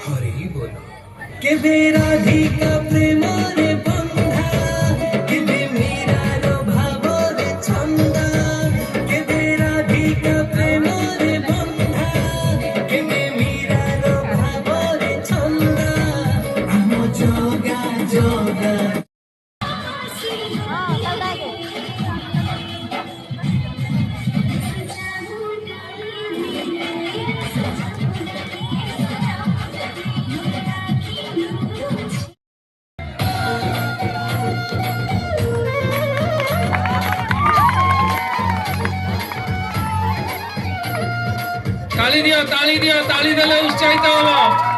हरि बोलो के राधिका प्रेम रे बंधा के मीरा रो भाव रे छंदा के राधिका प्रेम रे बंधा के मीरा रो भाव रे छंदा हम जोगा जोगा ताली दियो ताली देले उत्साहित हबो।